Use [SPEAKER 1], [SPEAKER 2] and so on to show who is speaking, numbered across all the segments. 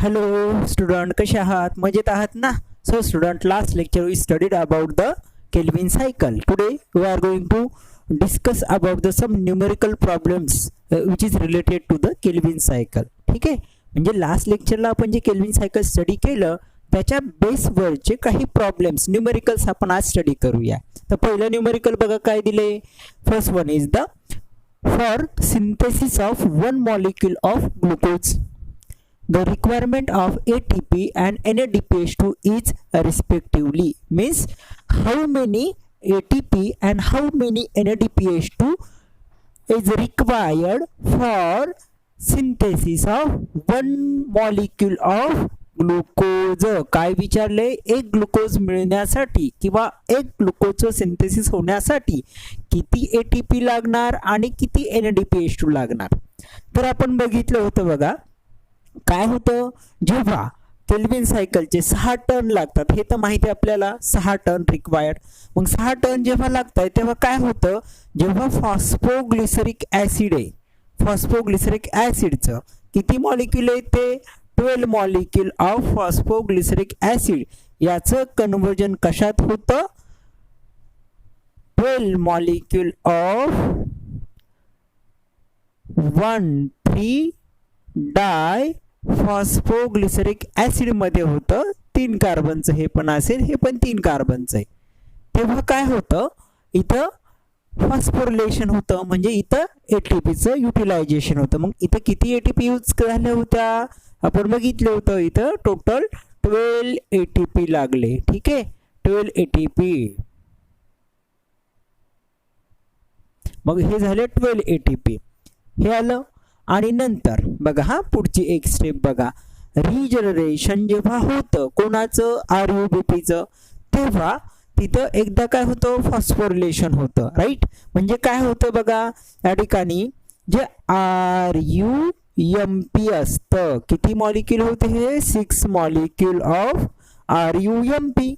[SPEAKER 1] Hello student, कसे आहात? मजेत आहात ना? So student, last lecture we studied about the Kelvin cycle. Today we are going to discuss about the some numerical problems which is related to the Kelvin cycle. ठीक आहे, म्हणजे last लेक्चरला आपण जे केल्विन सायकल स्टडी केलं त्याच्या बेसवरचे काही problems numericals आपण आज स्टडी करूया. तर पहिलं न्यूमेरिकल बघा काय दिले. First one is the for synthesis of one molecule of glucose the requirement of ATP and NADPH2 is respectively, means how many ATP and how many NADPH2 is required for synthesis of one molecule of glucose. काय विचारले? एक glucose मिळण्यासाठी किंवा एक ग्लुकोजचं synthesis होण्यासाठी किती ATP लागणार आणि किती NADPH2 लागणार. तर आपण बघितलं होतं बघा काय होतं, जेव्हा केल्विन सायकलचे 6 टर्न लागतात, हे तर माहिती आपल्याला 6 टर्न रिक्वायर्ड. मग 6 टर्न जेव्हा लागतात तेव्हा काय होतं, जेव्हा फॉस्फोग्लिसरिक ॲसिड आहे, फॉस्फोग्लिसरिक ॲसिडचं किती मॉलिक्यूल आहे ते 12 मॉलिक्यूल ऑफ फॉस्फोग्लिसरिक ॲसिड. याचं कन्वर्जन कशात होतं, 12 molecule of 1,3 di phosphoglyceric acid मध्ये होतं. 3 कार्बनचं हे पण असेल, हे पण 3 कार्बनचं आहे. तेव्हा काय होतं, इथं फॉस्फोरिलेशन होतं, म्हणजे इथं एटीपीचं युटिलायझेशन होतं. मग इथं किती एटीपी यूज झाल्या होत्या आपण बघितलं होतं. इथं टोटल 12 एटीपी लागले. ठीक आहे, 12 एटीपी. मग हे झाले 12 एटीपी, हे आलं. आणि नंतर बघा हा पुढची एक स्टेप बघा, रिजनरेशन जेव्हा होतं कोणाचं, RUBPचं, तेव्हा तिथं एकदा काय होतं, फॉस्फोरिलेशन होतं. राईट, म्हणजे काय होतं बघा या ठिकाणी जे RUMP असतं, किती मॉलिक्यूल होते हे, 6 मॉलिक्यूल ऑफ RUMP.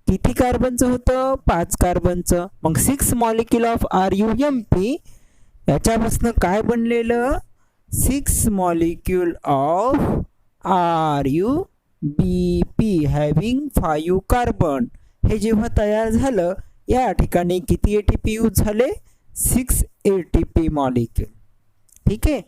[SPEAKER 1] किती कार्बनचं होतं, 5 कार्बनचं. मग 6 मॉलिक्यूल ऑफ RUMP याच्यापासून काय बनलेलं, 6 molecule of RUBP having 5 carbon. हे जेव्हा तयार झालं या ठिकाणी किती एटीपी यूज झाले, 6 एटीपी मॉलिक्यूल. ठीक आहे,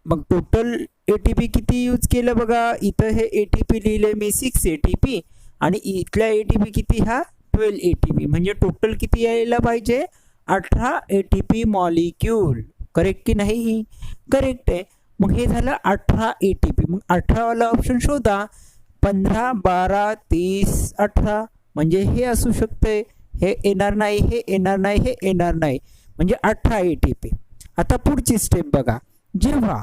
[SPEAKER 1] मग टोटल एटीपी किती यूज केलं बघा, इथं हे एटीपी लिहिले मी 6 एटीपी आणि इथल्या एटीपी किती, हा 12 एटीपी, म्हणजे टोटल किती यायला पाहिजे, 18 एटीपी मॉलिक्यूल. करेक्ट की नाही? करेक्ट आहे. मग हे झालं 18 एटीपी. मग 18 वाला ऑप्शन शोधा. 15, 12, 30, 18, म्हणजे हे असू शकते, हे येणार नाही, हे येणार नाही, हे येणार नाही, म्हणजे 18 एटीपी. आता पुढची स्टेप बघा, जेव्हा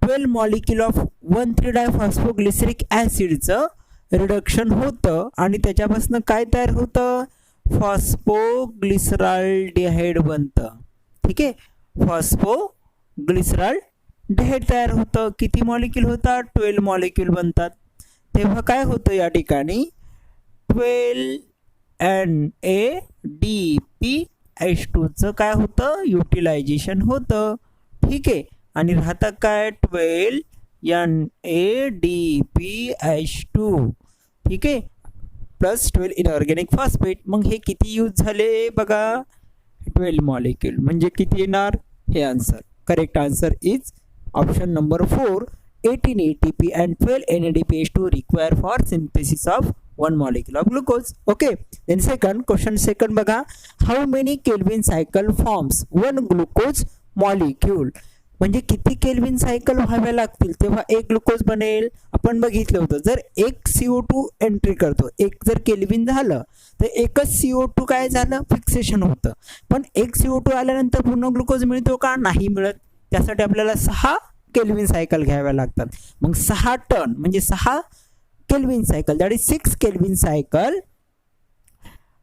[SPEAKER 1] 12 मॉलिक्यूल ऑफ 1,3 डायफॉस्फोग्लिसरिक ॲसिडचं रिडक्शन होतं आणि त्याच्यापासून काय तयार होतं, फॉस्फोग्लिसरॉल्डिहाइड बनतं. ठीक आहे, फॉस्फोग्लिसरॉल्डिहाइड तयार होतं. किती मॉलिक्यूल होतात, 12 मॉलिक्यूल बनतात. तेव्हा काय होतं या ठिकाणी, 12 NADPH2चं काय होतं, युटिलायझेशन होतं. ठीक आहे, आणि राहतं काय, 12 NADPH2. ठीक आहे, प्लस 12 इनऑर्गॅनिक फॉस्फेट. मग हे किती यूज झाले बघा, 12 मॉलिक्यूल, म्हणजे किती येणार, हे answer. Correct answer is option number 4, 18 ATP and 12 NADPH2 required for synthesis of one molecule of glucose. Okay, then second question, second बघा, how many Kelvin cycle forms one glucose molecule. म्हणजे किती kelvin cycle व्हाव्या लागतील तेव्हा एक glucose बनेल. आपण बघितलं होतं, जर एक CO2 एंट्री करतो, एक जर केल्विन झालं तर एकच CO2 काय झालं, फिक्सेशन होतं. पण एक CO2 आल्यानंतर पूर्ण ग्लुकोज मिळतो का, नाही मिळत. त्यासाठी आपल्याला 6 केल्विन सायकल घ्याव्या लागतात. मग 6 टर्न म्हणजे 6 kelvin cycle, that is 6 kelvin cycle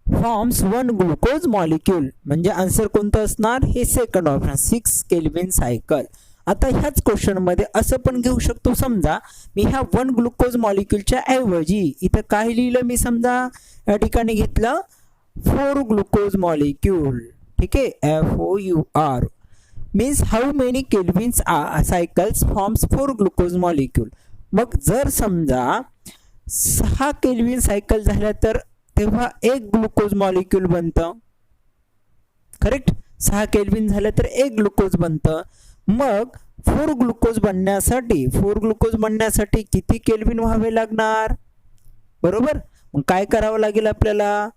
[SPEAKER 1] forms one glucose molecule. म्हणजे आन्सर कोणतं असणार, हे सेकंड ऑप्शन, 6 केल्विन सायकल. आता ह्याच क्वेश्चन मध्ये असं पण घेऊ शकतो, समजा मी ह्या 1 ग्लुकोज मॉलिक्यूलच्या ऐवजी इथं काय लिहिलं, मी समजा या ठिकाणी घेतलं 4 ग्लुकोज मॉलिक्यूल. ठीक आहे, FOUR means how many Calvin's cycles forms 4 glucose molecule. मग जर समजा 6 केल्विन सायकल झाल्या तर तेव्हा एक ग्लुकोज मॉलिक्यूल बनतं. करेक्ट. 6 केल्विन झालं तर एक ग्लुकोज बनतं. मग 4 ग्लुकोज बनण्यासाठी किती केल्विन व्हावे लागणार? बरोबर. मग काय करावं लागेल आपल्याला?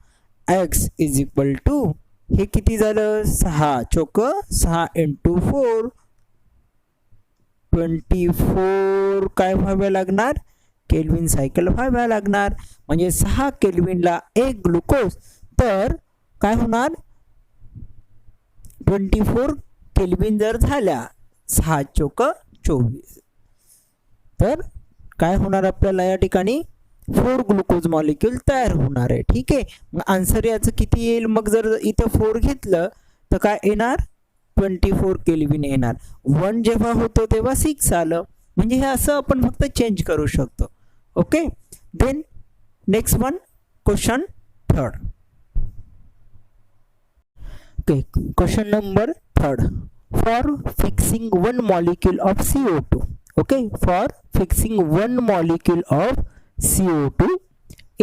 [SPEAKER 1] x इज इक्वल टू हे किती झालं? 6 चोक 6 इंटू 4 24 काय व्हावे लागणार? केल्विन सायकल व्हाव्या लागणार. म्हणजे 6 केल्विनला एक ग्लुकोज तर काय होणार? 24 केल्विन जर झाल्या 6 चोक 24 तर काय होणार आपल्याला या ठिकाणी? 4 ग्लुकोज मॉलिक्यूल तयार होणार आहे. ठीक आहे. मग आन्सर याचं किती येईल? मग जर इथं 4 घेतलं तर काय येणार? 24 केल्विन येणार. 1 जेव्हा होतो तेव्हा 6 आलं. म्हणजे हे असं आपण फक्त चेंज करू शकतो. Okay. Then next one, question third. Okay, question number third. For fixing 1 molecule of CO2. Okay, for fixing 1 molecule of CO2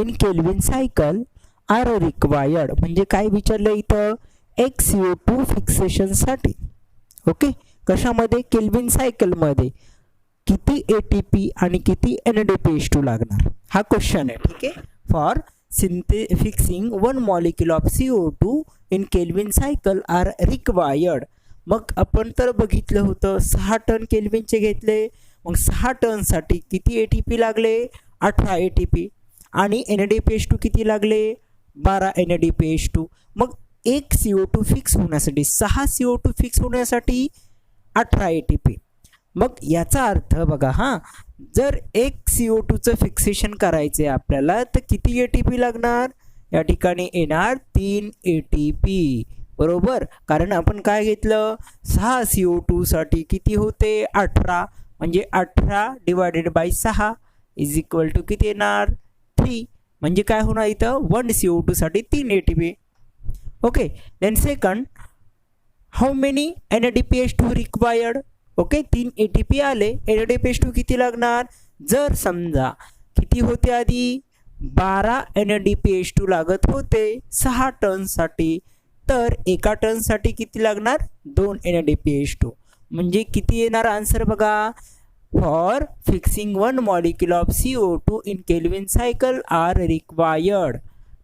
[SPEAKER 1] in Kelvin cycle are required. म्हणजे काय विचारलं इथं? एक CO2 फिक्सेशन साठी. ओके, कशामध्ये? केल्विन सायकल मध्ये किती ATP आणि किती NADPH2 लागणार हा क्वेश्चन आहे. ठीक आहे. For fixing 1 molecule of CO2 in Kelvin cycle are required. मग आपण तर बघितलं होतं 6 टन केल्विनचे घेतले. मग 6 टन साठी किती ATP लागले? 18 ATP. आणि NADPH2 किती लागले? 12 NADPH2. मग एक CO2 फिक्स होण्यासाठी 6 CO2 फिक्स होण्यासाठी 18 ATP. मग याचा अर्थ बघा हा, जर एक CO2चं फिक्सेशन करायचे आपल्याला तर किती ATP लागणार? या ठिकाणी येणार 3 ATP. बरोबर. कारण आपण काय घेतलं? 6 CO2 साठी किती होते? 18. म्हणजे 18 divided by 6 is equal to किती येणार? 3. म्हणजे काय होणार इथं? 1 CO2 साठी 3 ATP. Okay. Then second, how many NADPH2 required? Okay, 3 ATP आले. NADPH2 किती लागणार? जर समजा किती होते आधी? 12 NADPH2 लागत होते 6 टन साठी, तर एका टन साठी किती लागणार? 2 NADPH2. म्हणजे किती येणार आन्सर बघा? For fixing 1 molecule of CO2 in Kelvin cycle are required.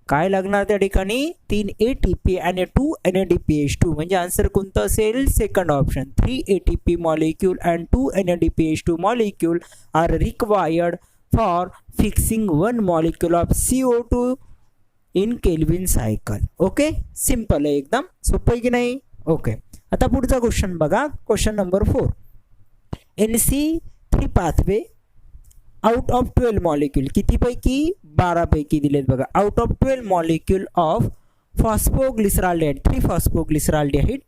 [SPEAKER 1] काय लागणार त्या ठिकाणी? 3 ATP आणि 2 NADPH2. म्हणजे आन्सर कोणतं असेल? Second option. 3 ATP molecule and 2 NADPH2 molecule are required for fixing 1 molecule of CO2 in Kelvin cycle. Okay, simple आहे एकदम. सोपं आहे की नाही? ओके. आता पुढचा क्वेश्चन बघा. Question number 4. NC3 pathway out of 12 molecule किती पैकी? 12 पैकी दिलेत बघा. Out of 12 molecule of phosphoglyceraldehyde, 3-phosphoglyceraldehyde,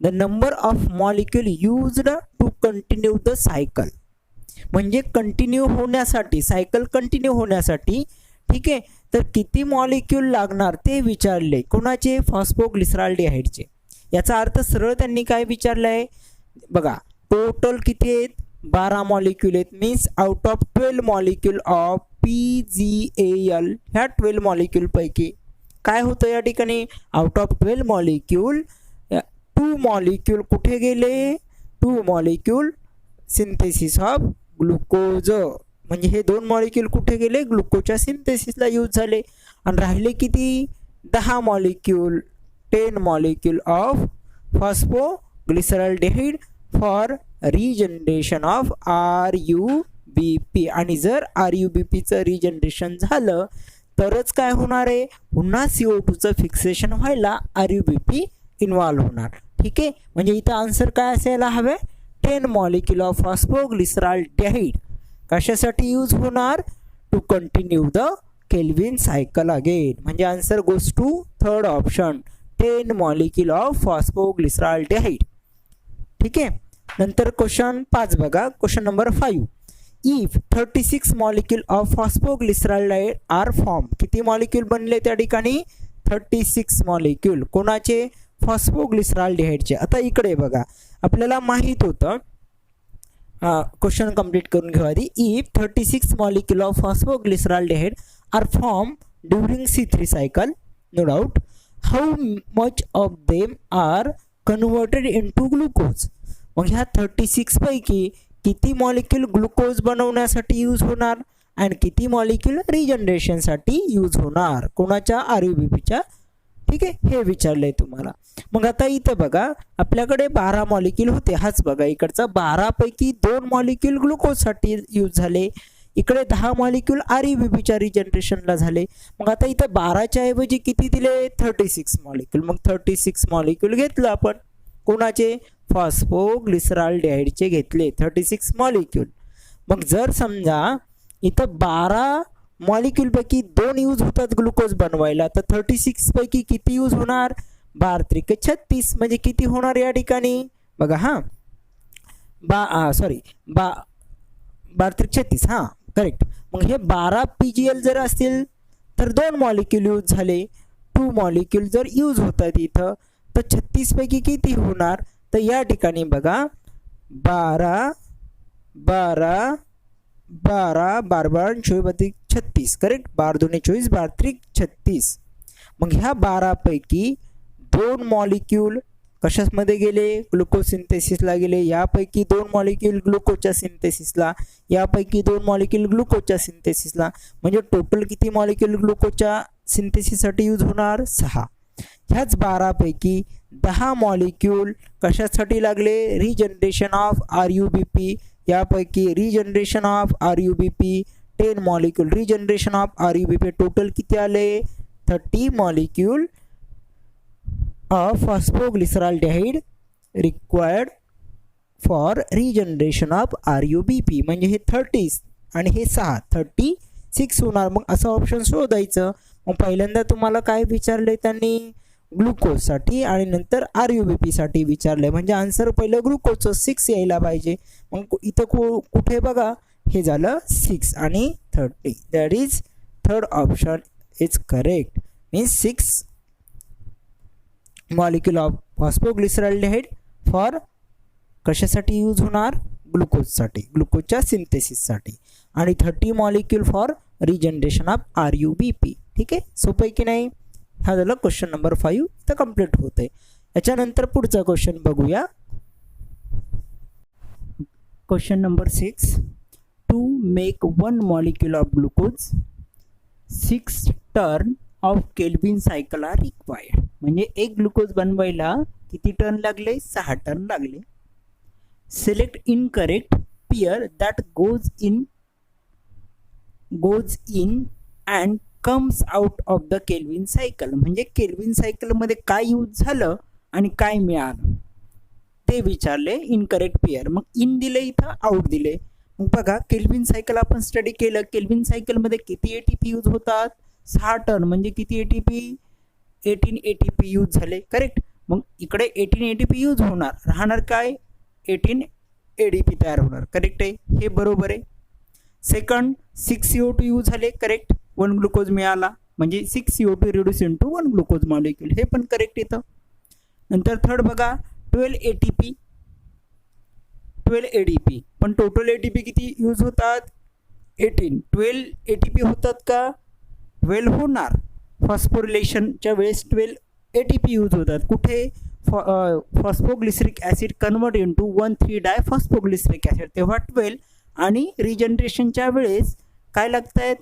[SPEAKER 1] the number of molecule used to continue the cycle. म्हणजे कंटिन्यू होण्यासाठी, सायकल कंटिन्यू होण्यासाठी, ठीक आहे, तर किती मॉलिक्यूल लागणार ते विचारले. कोणाचे? फॉस्फोग्लिसरॉल्डिहाइडचे. याचा अर्थ सरळ त्यांनी काय विचारलंय बघा. टोटल किती आहेत? 12 मॉलिक्यूल आहेत. Means out of 12 molecule of PgAl, ह्या 12 मॉलिक्यूल पैकी काय होतं या ठिकाणी? आउट ऑफ 12 मॉलिक्यूल 2 मॉलिक्यूल कुठे गेले? 2 मॉलिक्यूल सिंथेसिस ऑफ ग्लुकोज. म्हणजे हे 2 मॉलिक्यूल कुठे गेले? ग्लुकोजच्या सिंथेसिसला यूज झाले. आणि राहिले किती? 10 molecule, 10 molecule of phosphoglyceraldehyde for regeneration of RUBP. आणि जर RUBPचं रिजनरेशन झालं तरच काय होणार आहे? पुन्हा CO2चं फिक्सेशन व्हायला RUBP इन्व्हॉल्व होणार. ठीक आहे. म्हणजे इथं आन्सर काय असायला हवे? 10 मॉलिक्यूल ऑफ फॉस्फोग्लिसरॉल्डिहाइड कशासाठी यूज होणार? To continue the Calvin cycle again. म्हणजे answer goes to third option, 10 molecule of phosphoglyceraldehyde. ठीक आहे. नंतर क्वेश्चन 5 बघा. Question number 5. If 36 molecule of phosphoglyceraldehyde are form. किती मॉलिक्यूल बनले त्या ठिकाणी? 36 मॉलिक्यूल. कोणाचे? फॉस्फोग्लिसरॉल्डिहाइडचे. आता इकडे बघा, आपल्याला माहित होतं, क्वेश्चन कंप्लीट करून घेऊ आधी. If 36 molecule of phosphoglyceraldehyde are form during C3 cycle, no doubt, how much of them are converted into glucose. मग ह्या 36 पैकी किती मॉलिक्यूल ग्लुकोज बनवण्यासाठी यूज होणार आणि किती मॉलिक्यूल रिजनरेशनसाठी यूज होणार, कोणाच्या RUBPच्या. ठीक आहे, हे विचारलंय तुम्हाला. मग आता इथं बघा, आपल्याकडे 12 मॉलिक्यूल होते. हाच बघा, इकडचा 12 पैकी 2 मॉलिक्यूल ग्लुकोजसाठी यूज झाले, इकडे 10 मॉलिक्यूल RUBPच्या रिजनरेशनला झाले. मग आता इथं 12च्या ऐवजी किती दिले, 36 मॉलिक्यूल. मग 36 मॉलिक्यूल घेतलं आपण, कोणाचे, फॉस्फोग्लिसरॉल्डिहाइडचे घेतले 36 मॉलिक्यूल. मग जर समजा इथं 12 मॉलिक्यूल पैकी 2 यूज होतात ग्लुकोज बनवायला, तर 36 पैकी किती यूज होणार, 12 त्रिक 36, म्हणजे किती होणार या ठिकाणी बघा. हां, 12 त्रिक 36, हां करेक्ट. मग हे 12 PGL जर असतील तर 2 मॉलिक्यूल यूज झाले, 2 मॉलिक्यूल जर यूज होतात इथं, तर 36 पैकी किती होणार, तर या ठिकाणी बघा 12 12 12 12 24 36, करेक्ट. 12 2 24, 12 त्रिक 36. मग ह्या 12 पैकी 2 मॉलिक्यूल कशामध्ये गेले, ग्लुकोज सिंथेसिसला गेले. यापैकी 2 मॉलिक्यूल ग्लुकोजच्या सिंथेसिसला, यापैकी 2 मॉलिक्यूल ग्लुकोजच्या सिंथेसिसला. म्हणजे टोटल किती मॉलिक्यूल ग्लुकोजच्या सिंथेसिससाठी यूज होणार, 6. ह्याच 12 पैकी 10 मॉलिक्यूल कशासाठी लागले, रिजनरेशन ऑफ RUBP. यापैकी regeneration of RUBP 10 molecule, regeneration of RUBP. Total किती आले, 30 molecule of phosphoglyceraldehyde required for regeneration of RUBP. म्हणजे हे 30 आणि हे 6, 36 होणार. मग असं ऑप्शन शोधायचं. मग पहिल्यांदा तुम्हाला काय विचारले त्यांनी, ग्लुकोजसाठी, आणि नंतर RUBP साठी विचारलंय. म्हणजे आन्सर पहिलं ग्लुकोजचं 6 यायला पाहिजे. मग इथं कुठे बघा, हे झालं 6 आणि 30. That is third option is correct. Means 6 molecule of phosphoglyceraldehyde for कशासाठी यूज होणार, ग्लुकोजसाठी, ग्लुकोजच्या सिंथेसिससाठी, आणि 30 molecule for regeneration of RUBP. ठीक आहे, सोपं आहे की नाही. हा झालं क्वेश्चन नंबर 5, इथं कम्प्लीट होतंय. याच्यानंतर पुढचा क्वेश्चन बघूया. Question number 6, to make 1 molecule of glucose 6 turn of Calvin cycle are required. म्हणजे एक ग्लुकोज बनवायला किती टर्न लागले, 6 टर्न लागले. Select incorrect pair that goes in and comes out of the Calvin cycle. म्हणजे केल्विन सायकलमध्ये काय यूज झालं आणि काय मिळालं ते विचारले. इनकरेक्ट पेअर, मग इन दिले, इथं आउट दिले. मग बघा, केल्विन सायकल आपण स्टडी केलं. केल्विन सायकलमध्ये किती ATP यूज होतात, 6 टर्न. म्हणजे किती ATP, 18 ATP यूज झाले, करेक्ट. मग इकडे 18 ATP यूज होणार, राहणार काय, 18 ADP तयार होणार, करेक्ट आहे, हे बरोबर आहे. सेकंड, 6 CO2 यूज झाले, करेक्ट. 1 ग्लुकोज मिळाला, म्हणजे 6 CO2 reduce into 1 glucose molecule, हे पण करेक्ट येतं. नंतर थर्ड बघा, 12 ATP 12 ADP, पण टोटल ATP किती यूज होतात, 18. 12 ATP होतात का, 12 होणार. फॉस्फोरिलेशनच्या वेळेस 12 ATP यूज होतात. कुठे, फॉस्फोग्लिसरिक ॲसिड कन्वर्ट इंटू 1,3-डायफॉस्फोग्लिसरिक ॲसिड, तेव्हा 12. आणि रिजनरेशनच्या वेळेस काय लागत आहेत,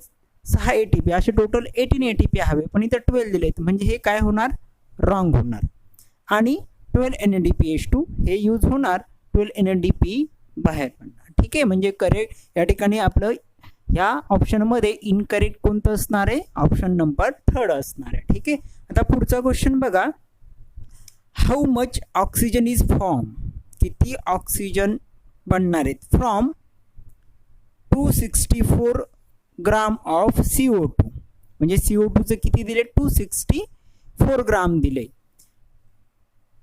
[SPEAKER 1] 6 ATP. असे टोटल 18 ATP हवे, पण इथं 12 दिलेत, म्हणजे हे काय होणार, रॉंग होणार. आणि 12 NADPH2 हे यूज होणार, 12 NADP बाहेर पडणार. ठीक आहे, म्हणजे करेक्ट या ठिकाणी आपलं या ऑप्शनमध्ये इनकरेक्ट कोणतं असणार आहे, ऑप्शन नंबर 3 असणार आहे. ठीक आहे, आता पुढचा क्वेश्चन बघा. How much oxygen is form, किती ऑक्सिजन बनणार आहेत, फ्रॉम 264 ग्राम ऑफ CO2. म्हणजे CO2चं किती दिले, 264 ग्राम दिले.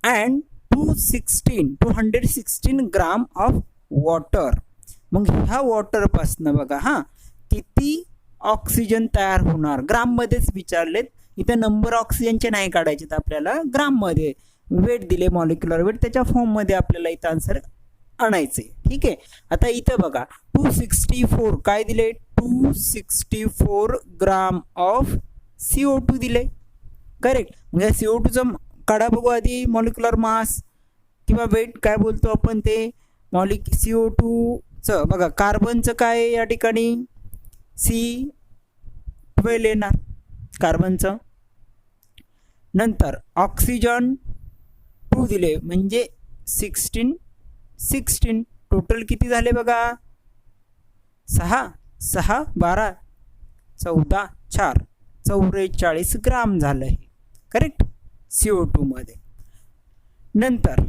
[SPEAKER 1] And 216 gram of water. मग ह्या वॉटरपासनं बघा, हां किती ऑक्सिजन तयार होणार, ग्राममध्येच विचारलेत. इथं नंबर ऑक्सिजनचे नाही काढायचे, तर आपल्याला ग्राममध्ये वेट दिले, मॉलिक्युलर वेट, त्याच्या फॉर्ममध्ये आपल्याला इथं आन्सर आणायचे. ठीक आहे. आता इथं बघा 264 काय दिले, 264 ग्राम ऑफ CO2 दिले. करेक्ट. म्हणजे CO2चं काढा बघू आधी, मॉलिक्युलर मास किंवा वेट काय बोलतो आपण ते. CO2चं बघा, कार्बनचं काय आहे या ठिकाणी, C12 येणार कार्बनचं. नंतर ऑक्सिजन 2 दिले म्हणजे 16 टोटल किती झाले बघा, 6 6 12 14 4 44 ग्राम झालं हे. करेक्ट. CO2 मध्ये. नंतर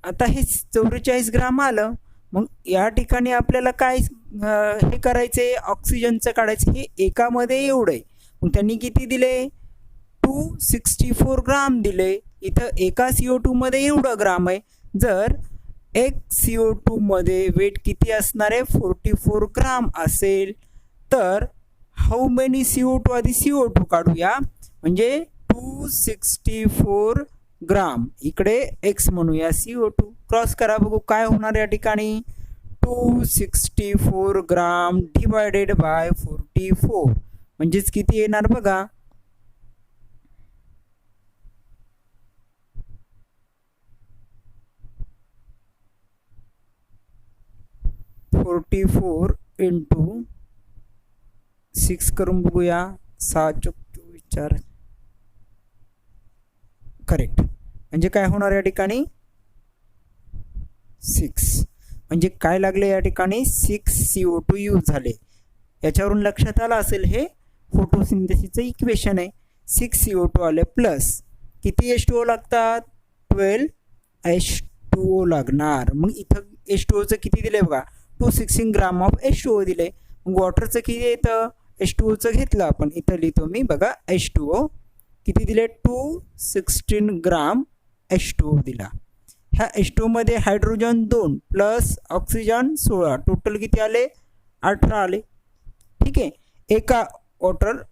[SPEAKER 1] आता हे 44 ग्राम आलं, मग या ठिकाणी आपल्याला काय हे करायचे, ऑक्सिजनचं काढायचं. हे एकामध्ये एवढं आहे, मग त्यांनी किती दिले, 264 ग्राम दिले. इथं एका CO2 मध्ये एवढं ग्राम आहे. जर एक CO2 मध्ये वेट किती असणार आहे, 44 ग्राम असेल, तर हाऊ मेनी CO2, आधी CO2 काढूया. म्हणजे 264 ग्राम, इकडे x म्हणूया, CO2 क्रॉस करा बघू काय होणार या ठिकाणी. 264 ग्राम डिवायडेड बाय 44 म्हणजेच किती येणार बघा, 44 इंटू 6 करून बघूया, 6 चौक 4. करेक्ट. म्हणजे काय होणार या ठिकाणी, 6. म्हणजे काय लागले या ठिकाणी, 6 CO2 यूज झाले. याच्यावरून लक्षात आलं असेल हे फोटोसिंथेसिसचं इक्वेशन आहे. 6 CO2 आले प्लस किती H2O लागतात, 12 H2O लागणार. मग इथं H2Oचं किती दिले बघा, 216 ग्राम ऑफ H2O दिले. मग वॉटरचं किती येतं, H2Oचं घेतलं आपण, इथं लिहितो मी बघा, H2O किती दिले, 216 ग्राम H2O दिला. ह्या H2O मध्ये हायड्रोजन 2 प्लस ऑक्सिजन 16, टोटल किती आले, 18 आले. ठीक आहे. एका वॉटर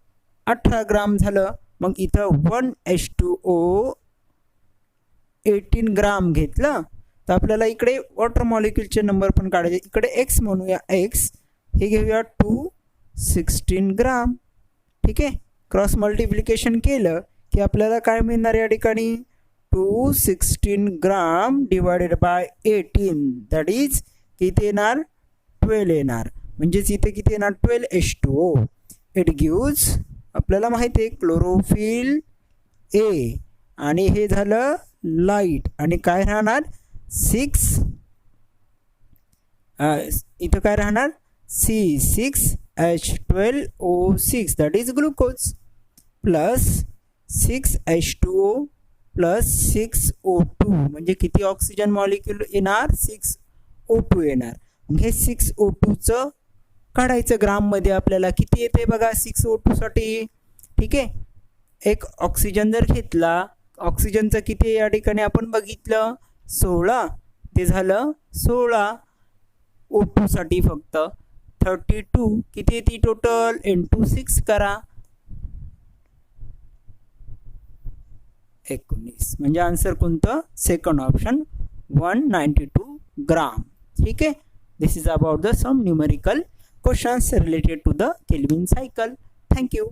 [SPEAKER 1] 18 ग्राम झालं. मग इथं 1 H2O 18 ग्राम घेतलं, तर आपल्याला इकडे वॉटर मॉलिक्युलचे नंबर पण काढायचे. इकडे x म्हणूया, x हे घेऊया 216 ग्राम. ठीक आहे. क्रॉस मल्टिप्लिकेशन केलं की आपल्याला काय मिळणार या ठिकाणी, 216 ग्राम डिवायडेड बाय 18 दॅट इज किती येणार, 12 येणार. म्हणजेच इथे किती येणार, 12 H2O. इट गिव्ज, आपल्याला माहिती आहे क्लोरोफिल A, आणि हे झालं लाईट, आणि काय राहणार 6, इथं काय राहणार C6H12O6 that is glucose plus 6H2O plus 6O2 म्हणजे किती ऑक्सिजन मॉलिक्यूल येणार, 6O2 येणार. मग हे 6O2चं काढायचं ग्राममध्ये, आपल्याला किती येते बघा 6O2 साठी. ठीक आहे. एक ऑक्सिजन जर घेतला, ऑक्सिजनचं किती या ठिकाणी आपण बघितलं 16, ते झालं 16. O2 साठी फक्त 32, किती येते टोटल, इंटू 6 करा, 19. म्हणजे आन्सर कोणतं, सेकंड ऑप्शन 192 ग्राम. ठीक आहे. This is about the sum numerical questions related to the Kelvin cycle. Thank you.